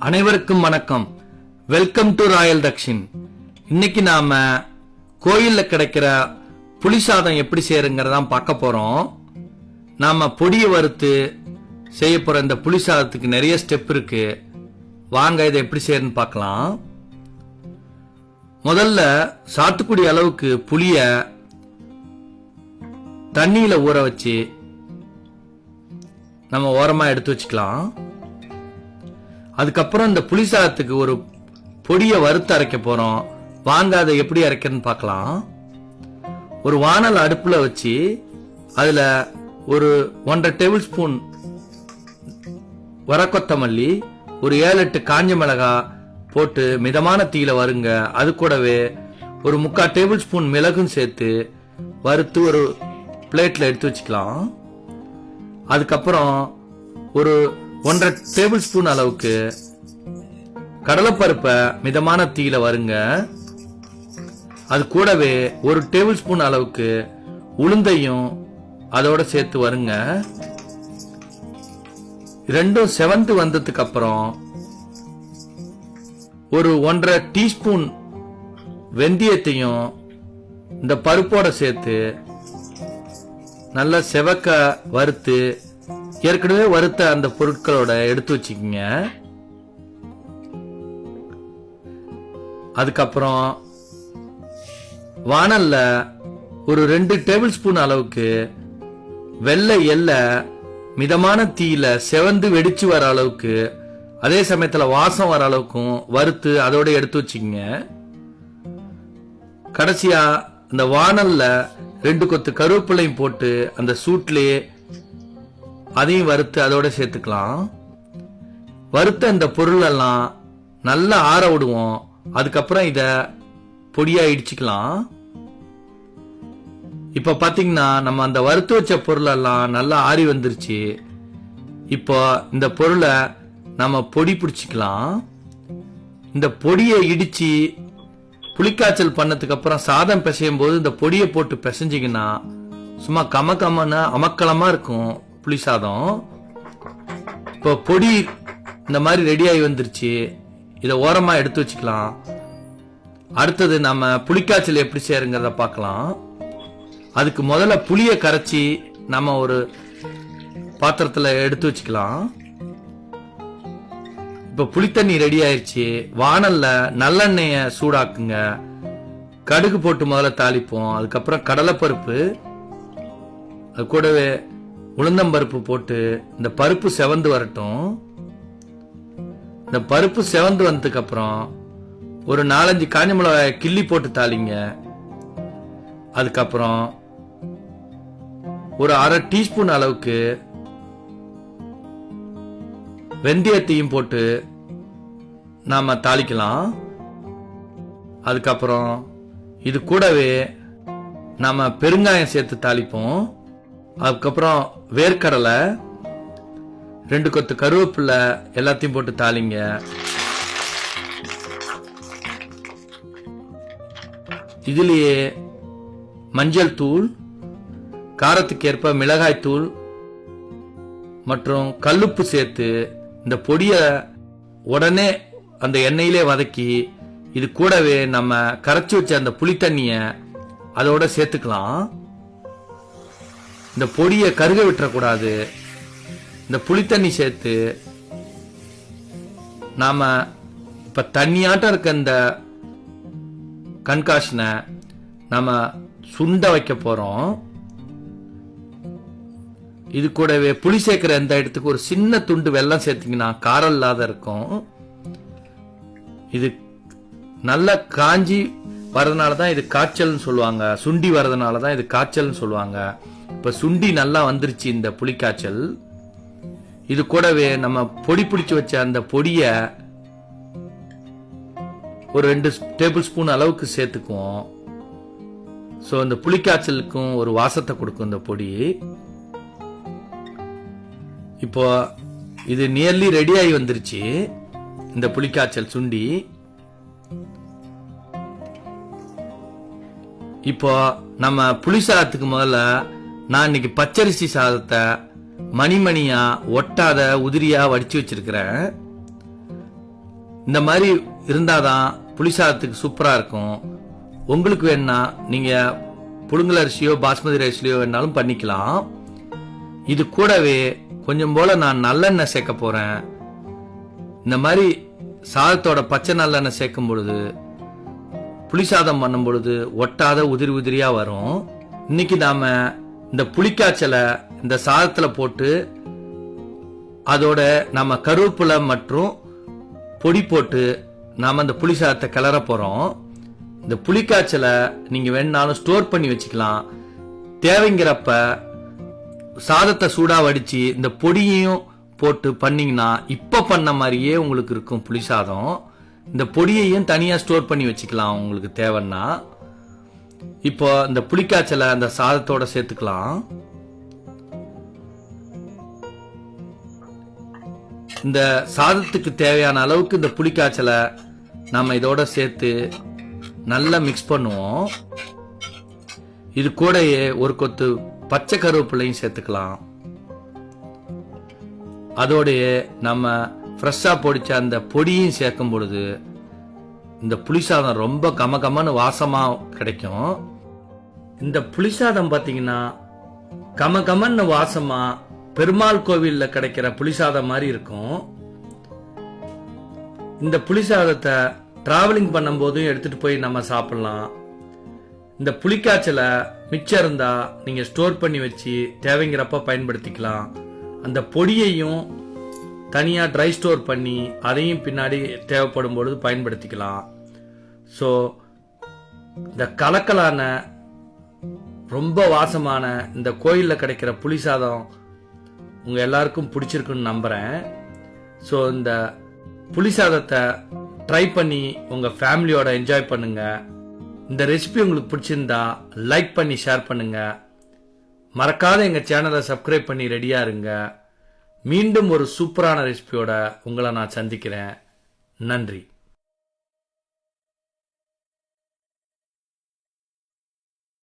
அனைவருக்கும் வணக்கம். Welcome to Royal Dakshin. இன்னைக்கு நாம கோயில்ல கிடைக்கிற புளி சாதம் எப்படி செய்யறங்கிறதான் பார்க்க போறோம். நாம பொடியை வறுத்து செய்ய போற இந்த புளி சாதத்துக்கு நிறைய ஸ்டெப் இருக்கு. வாங்க இதை எப்படி செய்யறன்னு பார்க்கலாம். முதல்ல சாத்துக்குடி அளவுக்கு புளிய தண்ணியில ஊற வச்சு நம்ம ஓரமா எடுத்து வச்சுக்கலாம். அதுக்கப்புறம் இந்த புளி சாதத்துக்கு ஒரு பொடியை வறுத்து அரைக்க போறோம். வாங்க அதை எப்படி அரைக்கிறன்னு பார்க்கலாம். ஒரு வானல் அடுப்புல வச்சு அதுல ஒரு 1.5 டேபிள் ஸ்பூன் வரக்கொத்தமல்லி, ஒரு 7-8 காஞ்ச மிளகாய் போட்டு மிதமான தீயில வருங்க. அது கூடவே ஒரு 3/4 டேபிள் ஸ்பூன் மிளகும் சேர்த்து வறுத்து ஒரு பிளேட்ல எடுத்து வச்சுக்கலாம். அதுக்கப்புறம் ஒரு 1.5 டேபிள் ஸ்பூன் அளவுக்கு கடலைப்பருப்பை மிதமான தீயில வருங்க. அது கூடவே ஒரு டேபிள் ஸ்பூன் அளவுக்கு உளுந்தையும் அதோட சேர்த்து வருங்க. ரெண்டும் செவந்து வந்ததுக்கு அப்புறம் ஒரு 1.5 டீஸ்பூன் வெந்தயத்தையும் இந்த பருப்போட சேர்த்து நல்லா செவக்க வறுத்து ஏற்கனவே வறுத்த அந்த பொருட்களோட எடுத்து வச்சுக்கோங்க. அதுக்கப்புறம் வானல்ல ஒரு 2 டேபிள் ஸ்பூன் அளவுக்கு வெள்ளை எள்ளை மிதமான தீயில செவந்து வெடிச்சு வர அளவுக்கு, அதே சமயத்துல வாசம் வர அளவுக்கும் வறுத்து அதோட எடுத்து வச்சுக்கோங்க. கடைசியா இந்த வானல்ல 2 கொத்து கருவேப்பிலையும் போட்டு அந்த சூட்லயே அதையும் வறுத்து அதோட சேர்த்துக்கலாம். வறுத்த இந்த பொருள் எல்லாம் நல்லா ஆற விடுவோம். அதுக்கப்புறம் இத பொடியா இடிச்சுக்கலாம். இப்ப பாத்தீங்கன்னா நம்ம அந்த வறுத்து வச்ச பொருள் எல்லாம் நல்லா ஆறி வந்துருச்சு. இப்போ இந்த பொருளை நம்ம பொடி பிடிச்சிக்கலாம். இந்த பொடியை இடிச்சு புளிக்காய்ச்சல் பண்ணதுக்கு அப்புறம் சாதம் பிசையும் போது இந்த பொடியை போட்டு பிசைஞ்சிங்கன்னா சும்மா கமகமான அமக்கலமா இருக்கும் புளி சாதம். இப்போ பொடி இந்த மாதிரி ரெடி ஆகி வந்துருச்சு. இதை ஓரமா எடுத்து வச்சுக்கலாம். அடுத்தது நம்ம புளிக்காய்ச்சல் எப்படி செய்யறங்கிறத பார்க்கலாம். அதுக்கு முதல்ல புளியை கரைச்சி நம்ம ஒரு பாத்திரத்துல எடுத்து வச்சுக்கலாம். இப்ப புளித்தண்ணி ரெடி ஆயிடுச்சு. வானல்ல நல்லெண்ணெய சூடாக்குங்க. கடுகு போட்டு முதல்ல தாளிப்போம். அதுக்கப்புறம் கடலைப்பருப்பு, அது கூடவே உளுந்தம்பருப்பு போட்டு இந்த பருப்பு செவந்து வரட்டும். இந்த பருப்பு செவந்து வந்ததுக்கு அப்புறம் ஒரு 4-5 காஞ்ச மிளகாய் கிள்ளி போட்டு தாளிங்க. அதுக்கப்புறம் ஒரு 1/2 டீஸ்பூன் அளவுக்கு வெந்தயத்தையும் போட்டு நாம தாளிக்கலாம். அதுக்கப்புறம் இது கூடவே நாம பெருங்காயம் சேர்த்து தாளிப்போம். அதுக்கப்புறம் வேர்க்கடலை, 2 கொத்து கருவேப்பிலை எல்லாத்தையும் போட்டு தாளிங்க. இதுலயே மஞ்சள் தூள், காரத்துக்கு ஏற்ப மிளகாய் தூள் மற்றும் கல்லுப்பு சேர்த்து இந்த பொடியை உடனே அந்த எண்ணெயிலே வதக்கி இது கூடவே நம்ம கரைச்சி வச்ச அந்த புளித்தண்ணிய அதோட சேர்த்துக்கலாம். இந்த பொடியை கருக விட்டுறக்கூடாது. இந்த புளித்தண்ணி சேர்த்து நாம இப்ப தண்ணியாட்டம் இருக்க இந்த கண்காஷனை நாம சுண்ட வைக்க போறோம். இது கூடவே புளி சேர்க்கிற இந்த இடத்துக்கு ஒரு சின்ன துண்டு வெல்லம் சேர்த்தீங்கன்னா காரம் இல்லாத இருக்கும். இது நல்லா காஞ்சி வரதுனாலதான் இது காய்ச்சல்னு சொல்லுவாங்க. சுண்டி வரதுனாலதான் இது காய்ச்சல்னு சொல்லுவாங்க. இப்ப சுண்டி நல்லா வந்துருச்சு இந்த புளிக்காய்ச்சல். இது கூடவே நம்ம பொடி பிடிச்சு வச்ச அந்த பொடிய ஒரு 2 டேபிள் ஸ்பூன் அளவுக்கு சேர்த்துக்குவோம். சோ இந்த புளிக்காய்ச்சலுக்கும் ஒரு வாசத்தை கொடுக்கும் இந்த பொடி. இப்போ இது நியர்லி ரெடி ஆகி வந்துருச்சு இந்த புளிக்காய்ச்சல் சுண்டி. இப்போ நம்ம புளி சாதத்துக்கு முதல்ல நான் இன்னைக்கு பச்சரிசி சாதத்தை மணிமணியா ஒட்டாத உதிரியா வடிச்சு வச்சிருக்கிறேன். இந்த மாதிரி இருந்தாதான் புளி சாதத்துக்கு சூப்பரா இருக்கும். உங்களுக்கு வேணா நீங்க புழுங்கல் அரிசியோ பாஸ்மதி ரைஸ்லயோ வேணாலும் பண்ணிக்கலாம். இது கூடவே கொஞ்சம் போல நான் நல்லெண்ணெய் சேர்க்க போறேன். இந்த மாதிரி சாதத்தோட பச்சை நல்லெண்ணெய் சேர்க்கும் பொழுது புளி சாதம் பண்ணும் பொழுது ஒட்டாத உதிரி உதிரியா வரும். இன்னைக்கு நாம இந்த புளிக்காய்ச்சலை இந்த சாதத்துல போட்டு அதோட நம்ம கருவேப்பிலை மற்றும் பொடி போட்டு நாம இந்த புளி சாதத்தை கிளற போறோம். இந்த புளிக்காய்ச்சலை நீங்க வேணாலும் ஸ்டோர் பண்ணி வச்சுக்கலாம். தேவைங்கிறப்ப சாதத்தை சூடா வடிச்சு இந்த பொடியையும் போட்டு பண்ணீங்கன்னா இப்ப பண்ண மாதிரியே உங்களுக்கு இருக்கும் புளி சாதம். இந்த பொடியையும் தனியா ஸ்டோர் பண்ணி வச்சுக்கலாம் உங்களுக்கு தேவைன்னா. இப்போ இந்த புளிக்காய்ச்சலை அந்த சாதத்தோட சேர்த்துக்கலாம். இந்த சாதத்துக்கு தேவையான அளவுக்கு இந்த புளிக்காய்ச்சலை நம்ம இதோட சேர்த்து நல்லா மிக்ஸ் பண்ணுவோம். இது கூடயே ஒரு கொத்து பச்சை கருவேப்பிலையும் சேர்த்துக்கலாம். அதோடைய நம்ம ஃப்ரெஷ்ஷா பொடிச்ச அந்த பொடியும் சேர்க்கும் பொழுது இந்த புளிசாதம் ரொம்ப கமகமன்னு வாசமா கிடைக்கும். இந்த புளிசாதம் பாத்தீங்கன்னா கமகமன்னு வாசமா பெருமாள் கோவில்ல கிடைக்கிற புளிசாதம் மாதிரி இருக்கும். இந்த புளிசாதத்தை டிராவலிங் பண்ணும் போதும் எடுத்துட்டு போய் நம்ம சாப்பிடலாம். இந்த புளிக்காய்ச்சலை மிச்சம் இருந்தா நீங்க ஸ்டோர் பண்ணி வச்சு தேவைங்கிறப்ப பயன்படுத்திக்கலாம். அந்த பொடியையும் தனியா ட்ரை ஸ்டோர் பண்ணி அதையும் பின்னாடி தேவைப்படும் பொழுது பயன்படுத்திக்கலாம். ஸோ இந்த கலக்கலான ரொம்ப வாசமான இந்த கோயிலில் கிடைக்கிற புளி சாதம் உங்க எல்லாருக்கும் பிடிச்சிருக்குன்னு நம்புறேன். ஸோ இந்த புளி சாதத்தை ட்ரை பண்ணி உங்க ஃபேமிலியோட என்ஜாய் பண்ணுங்க. இந்த ரெசிபி உங்களுக்கு பிடிச்சிருந்தா லைக் பண்ணி ஷேர் பண்ணுங்க. மறக்காத எங்க சேனலை சப்ஸ்கிரைப் பண்ணி ரெடியா இருங்க. மீண்டும் ஒரு சூப்பரான ரெசிபியோட உங்களை நான் சந்திக்கிறேன். நன்றி.